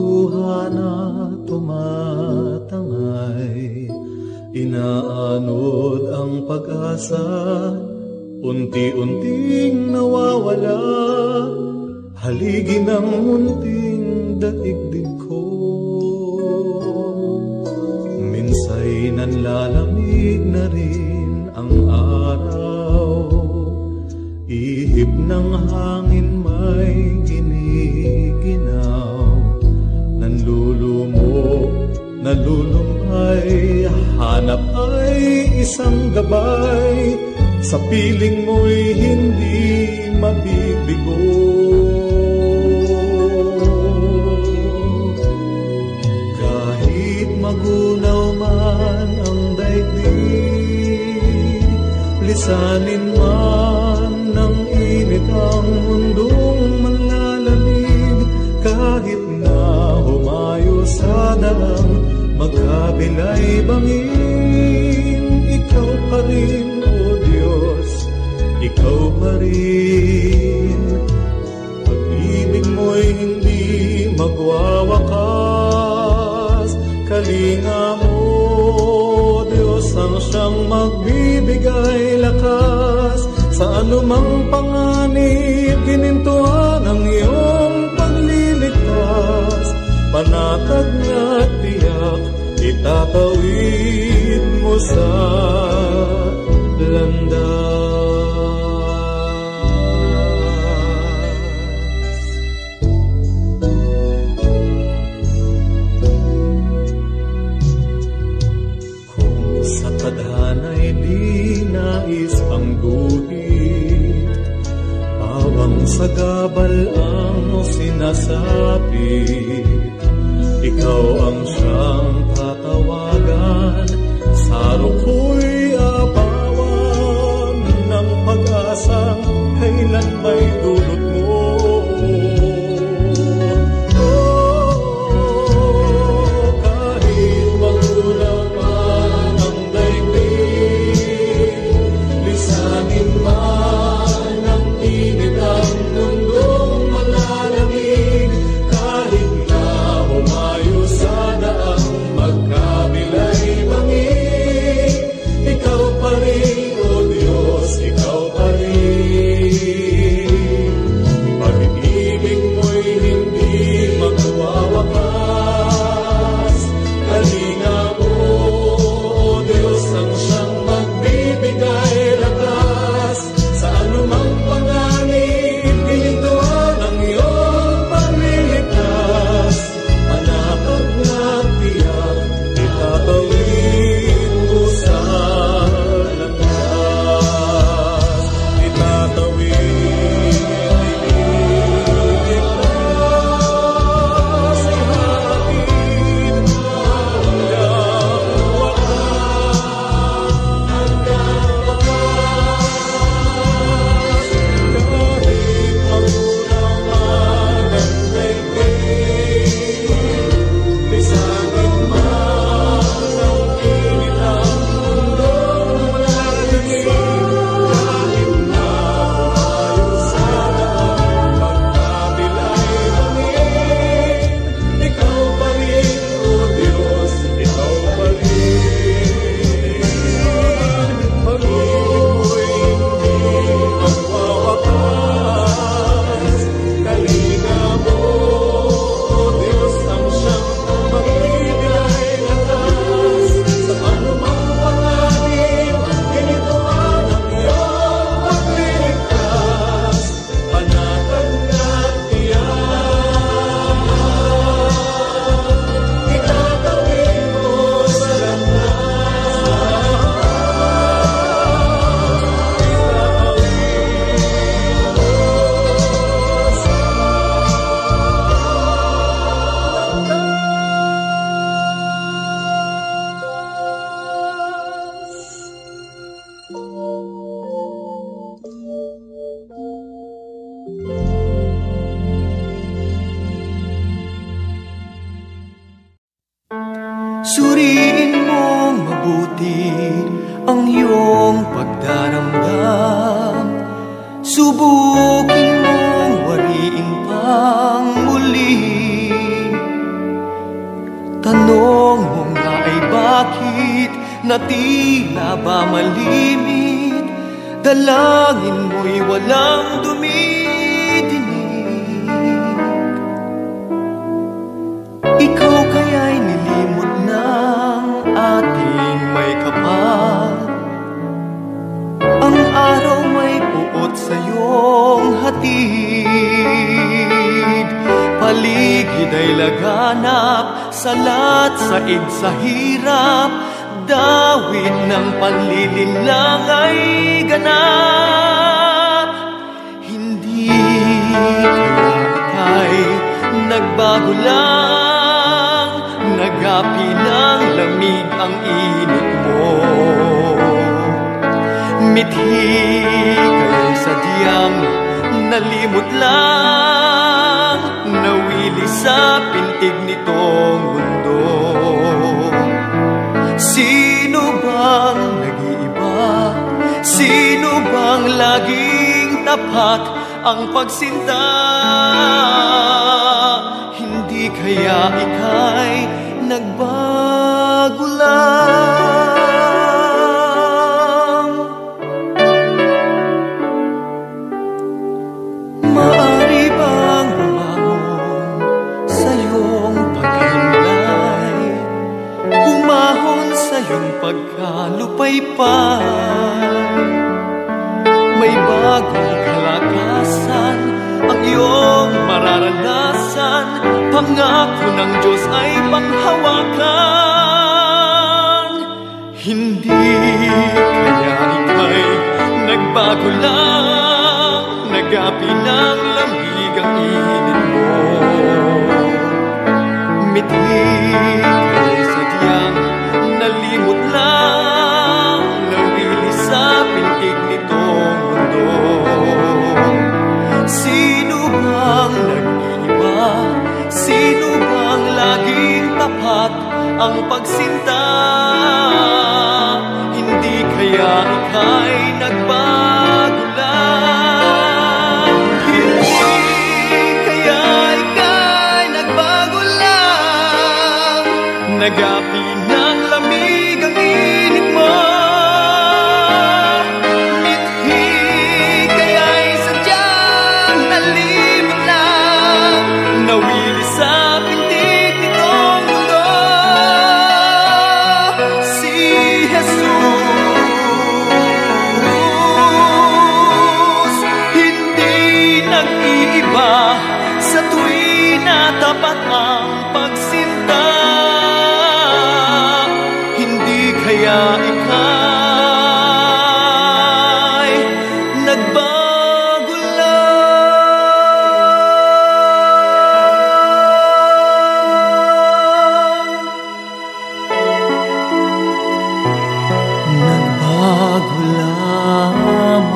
tadhana tumatangay, inaanod ang pag-asa, unti-unting nawawala, haligi ng munting daigdig ko. Minsay nanlalamig na rin ang araw, ihip ng hangin may giniginaw, nanlulumo, nalulumbay, hanap ay isang gabay, sa piling mo'y hindi mabibigo. Kahit magunaw man ang daigdig, lisanin man ng init ang mundong manlalamig, kahit na humayo sa daang magkabilay bangin, ikaw pa rin, ikaw pa rin. Pag-ibig mo'y hindi magwawakas, kalinga mo, Diyos ang siyang magbibigay lakas. Sa anumang panganib, ginintuan ang iyong pagliligtas, panatag na tiyak, itatawid mo sa landas. Kung sa tadhana'y di nais pang guhit, pawang sa gabal ang sinasapit, ikaw ang siyang tatawagan, saro ko'y apawan ng pag-asang kailan may dulot mo. Kahit magulang man ang daigdig, lisanin man ng init ang mundong malalamig, kahit na humayo sa daang magkabilay bangin, ikaw pa rin, O Diyos, ikaw pa rin. Pag-ibig mo'y hindi magwawakas, kalinga mo, O Diyos, ang siyang magbibigay lakas. Sa anumang panganib, ginintuan ang iyong pagliligtas, panatag na tiyak, itatawid mo sa landas, itatawid, iligtas, ihatid hanggang wakas, kahit magulang man ang daigdig, lisanin man ng init ang mundong malalamig, kahit na humayo sa daang magkabilay bangin, ikaw pa rin, O Diyos, ikaw pa rin. Pag-ibig mo'y hindi magwawakas, kalinga mo, O Diyos, ang siyang magbibigay lakas. Sa anumang panganib, ginintuan ang iyong pagliligtas, panatag na tiyak, itatawid mo sa Suriin mong mabuti ang iyong pagdaramdam, subukin mong wariin pang muli, tanong mo nga ay bakit na tila ba malimit, dalangin mo'y walang dumidinig. Ikaw kaya'y nilimot ng ating may kapal, ang araw may puot sa iyong hatid. Paligid ay laganap, salat saig sa hirap, dawit ng panlilinlang ay ganap. Hindi kaya ika'y nagbago lang, nagapi ng lamig ang init mo. Mithi kaya'y sadyang nalimot lang, nawili sa pintig nitong mundo. Sino bang nag-iiba? Sino bang laging tapat ang pagsinta? Hindi kaya ika'y nagbago lang? Maaari bang bumangon sa iyong pagkahinlay, umahon sa iyong pagkalupaypay? May bagong kalakasan ang iyong mararanasan, pangako ng Diyos ay panghawakan. Hindi kaya ika'y nagbago lang, nagapi ng lamig ang init mo. Mithi kaya'y sadyang nalimot lang, nawili sa pintig nitong mundo. Sino bang nag-iiba? Sino bang laging tapat ang pagsinta? Hindi kaya ika'y nagbago lang? Hindi kaya ika'y nagbago lang, nagapi ng lamig ang init mo. Mithi kaya'y sadyang nalimot lang, nawili sa pintig nitong mundo. Si Jesus hindi nag-iiba sa tuwing natapat ang pagsinta. Hindi kaya ika'y nagbago lang? Nagbago lamang.